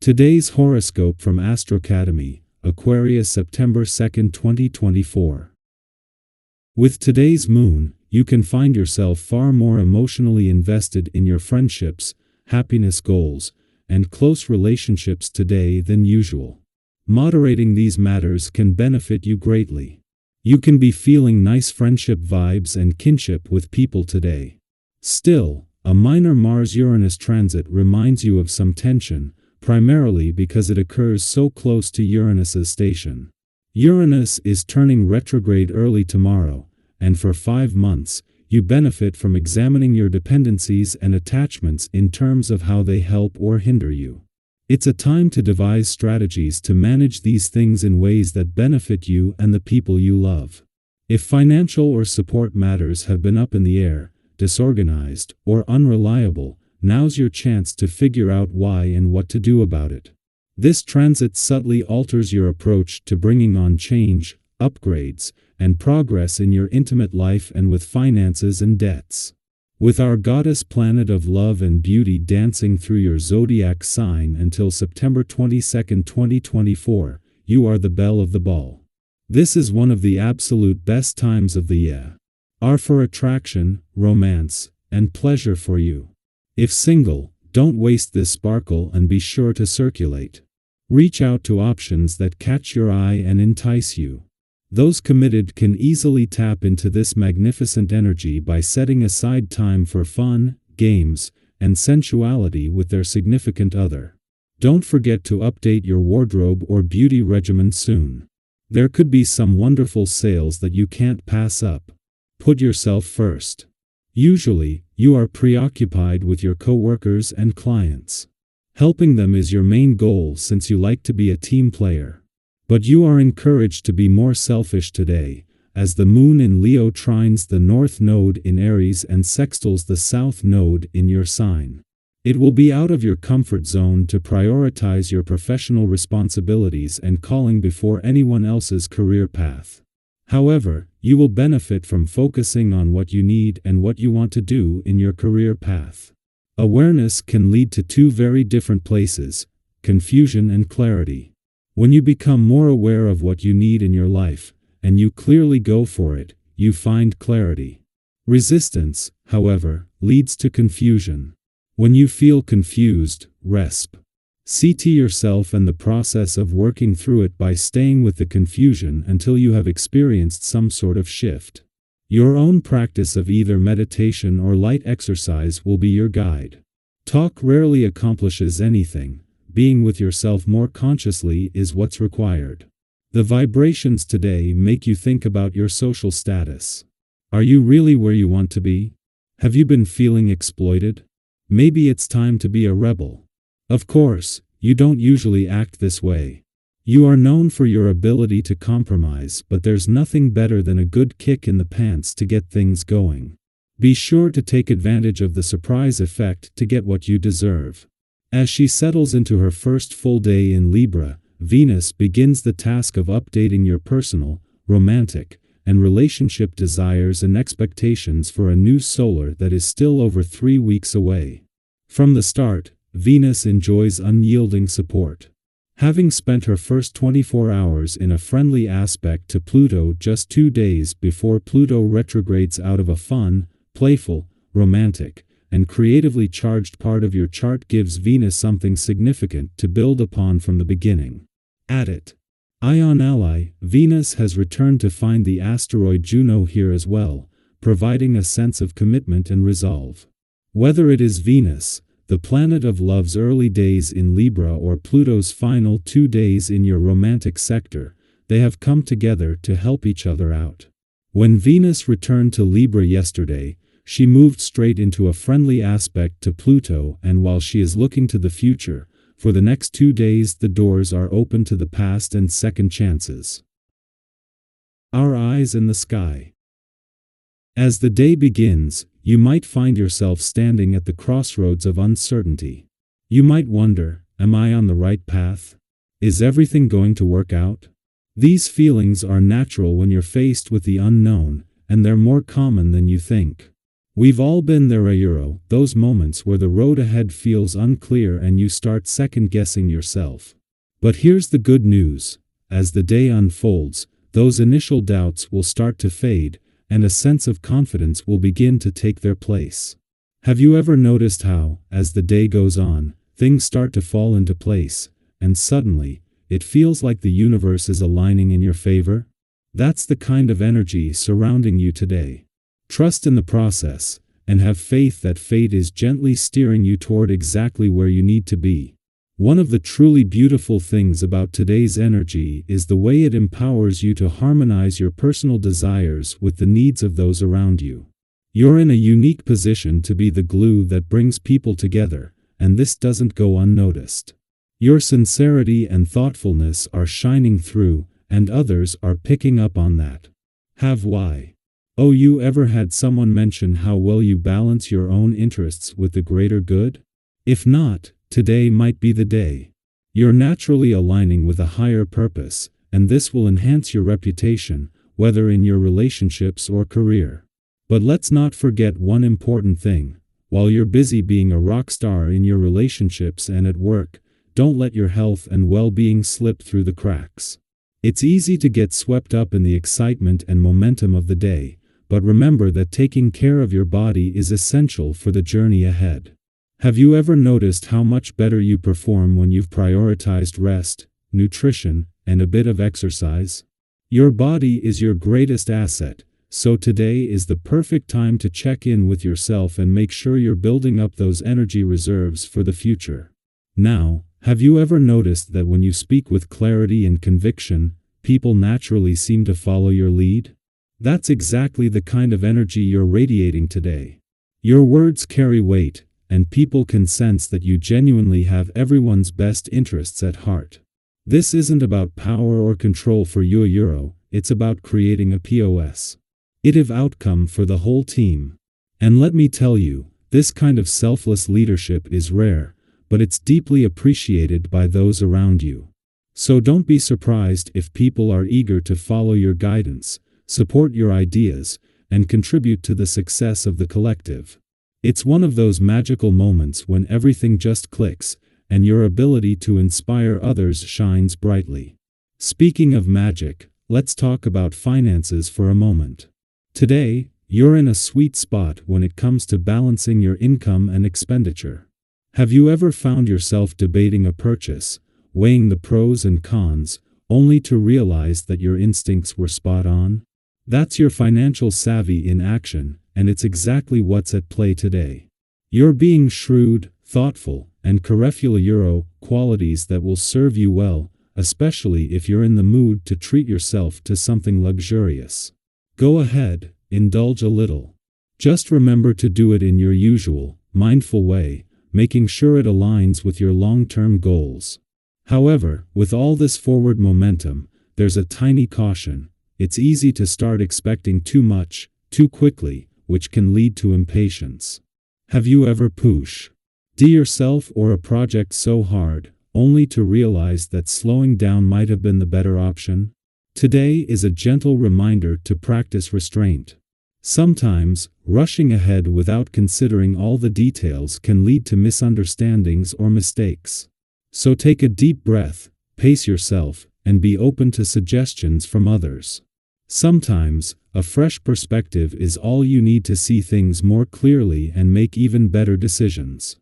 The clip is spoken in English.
Today's horoscope from Astrocademy, Aquarius September 2, 2024. With today's moon, you can find yourself far more emotionally invested in your friendships, happiness goals, and close relationships today than usual. Moderating these matters can benefit you greatly. You can be feeling nice friendship vibes and kinship with people today. Still, a minor Mars-Uranus transit reminds you of some tension, primarily because it occurs so close to Uranus's station. Uranus is turning retrograde early tomorrow, and for 5 months, you benefit from examining your dependencies and attachments in terms of how they help or hinder you. It's a time to devise strategies to manage these things in ways that benefit you and the people you love. If financial or support matters have been up in the air, disorganized, or unreliable, now's your chance to figure out why and what to do about it. This transit subtly alters your approach to bringing on change, upgrades, and progress in your intimate life and with finances and debts. With our goddess planet of love and beauty dancing through your zodiac sign until September 22, 2024, you are the belle of the ball. This is one of the absolute best times of the year. Are for attraction, romance, and pleasure for you. If single, don't waste this sparkle and be sure to circulate. Reach out to options that catch your eye and entice you. Those committed can easily tap into this magnificent energy by setting aside time for fun, games, and sensuality with their significant other. Don't forget to update your wardrobe or beauty regimen soon. There could be some wonderful sales that you can't pass up. Put yourself first. Usually, you are preoccupied with your coworkers and clients. Helping them is your main goal since you like to be a team player. But you are encouraged to be more selfish today, as the moon in Leo trines the north node in Aries and sextiles the south node in your sign. It will be out of your comfort zone to prioritize your professional responsibilities and calling before anyone else's career path. However, you will benefit from focusing on what you need and what you want to do in your career path. Awareness can lead to two very different places: confusion and clarity. When you become more aware of what you need in your life, and you clearly go for it, you find clarity. Resistance, however, leads to confusion. When you feel confused, resp. See to yourself and the process of working through it by staying with the confusion until you have experienced some sort of shift. Your own practice of either meditation or light exercise will be your guide. Talk rarely accomplishes anything. Being with yourself more consciously is what's required. The vibrations today make you think about your social status. Are you really where you want to be? Have you been feeling exploited? Maybe it's time to be a rebel. Of course, you don't usually act this way. You are known for your ability to compromise, but there's nothing better than a good kick in the pants to get things going. Be sure to take advantage of the surprise effect to get what you deserve. As she settles into her first full day in Libra, Venus begins the task of updating your personal, romantic, and relationship desires and expectations for a new solar that is still over 3 weeks away. From the start, Venus enjoys unyielding support. Having spent her first 24 hours in a friendly aspect to Pluto just 2 days before Pluto retrogrades out of a fun, playful, romantic, and creatively charged part of your chart gives Venus something significant to build upon from the beginning. At it. Ion ally, Venus has returned to find the asteroid Juno here as well, providing a sense of commitment and resolve. Whether it is Venus, the planet of love's early days in Libra, or Pluto's final 2 days in your romantic sector, they have come together to help each other out. When Venus returned to Libra yesterday, she moved straight into a friendly aspect to Pluto, and while she is looking to the future, for the next 2 days the doors are open to the past and second chances. Our eyes in the sky. As the day begins, you might find yourself standing at the crossroads of uncertainty. You might wonder, am I on the right path? Is everything going to work out? These feelings are natural when you're faced with the unknown, and they're more common than you think. We've all been there, those moments where the road ahead feels unclear and you start second-guessing yourself. But here's the good news. As the day unfolds, those initial doubts will start to fade, and a sense of confidence will begin to take their place. Have you ever noticed how, as the day goes on, things start to fall into place, and suddenly, it feels like the universe is aligning in your favor? That's the kind of energy surrounding you today. Trust in the process, and have faith that fate is gently steering you toward exactly where you need to be. One of the truly beautiful things about today's energy is the way it empowers you to harmonize your personal desires with the needs of those around you. You're in a unique position to be the glue that brings people together, and this doesn't go unnoticed. Your sincerity and thoughtfulness are shining through, and others are picking up on that. Have why? Oh, you ever had someone mention how well you balance your own interests with the greater good? If not, today might be the day. You're naturally aligning with a higher purpose, and this will enhance your reputation, whether in your relationships or career. But let's not forget one important thing. While you're busy being a rock star in your relationships and at work, don't let your health and well-being slip through the cracks. It's easy to get swept up in the excitement and momentum of the day, but remember that taking care of your body is essential for the journey ahead. Have you ever noticed how much better you perform when you've prioritized rest, nutrition, and a bit of exercise? Your body is your greatest asset, so today is the perfect time to check in with yourself and make sure you're building up those energy reserves for the future. Now, have you ever noticed that when you speak with clarity and conviction, people naturally seem to follow your lead? That's exactly the kind of energy you're radiating today. Your words carry weight, and people can sense that you genuinely have everyone's best interests at heart. This isn't about power or control for you, it's about creating a positive outcome for the whole team. And let me tell you, this kind of selfless leadership is rare, but it's deeply appreciated by those around you. So don't be surprised if people are eager to follow your guidance, support your ideas, and contribute to the success of the collective. It's one of those magical moments when everything just clicks, and your ability to inspire others shines brightly. Speaking of magic, let's talk about finances for a moment. Today, you're in a sweet spot when it comes to balancing your income and expenditure. Have you ever found yourself debating a purchase, weighing the pros and cons, only to realize that your instincts were spot on? That's your financial savvy in action, and it's exactly what's at play today. You're being shrewd, thoughtful, and careful, qualities that will serve you well, especially if you're in the mood to treat yourself to something luxurious. Go ahead, indulge a little. Just remember to do it in your usual, mindful way, making sure it aligns with your long-term goals. However, with all this forward momentum, there's a tiny caution. It's easy to start expecting too much, too quickly, which can lead to impatience. Have you ever pushed yourself or a project so hard, only to realize that slowing down might have been the better option? Today is a gentle reminder to practice restraint. Sometimes, rushing ahead without considering all the details can lead to misunderstandings or mistakes. So take a deep breath, pace yourself, and be open to suggestions from others. Sometimes, a fresh perspective is all you need to see things more clearly and make even better decisions.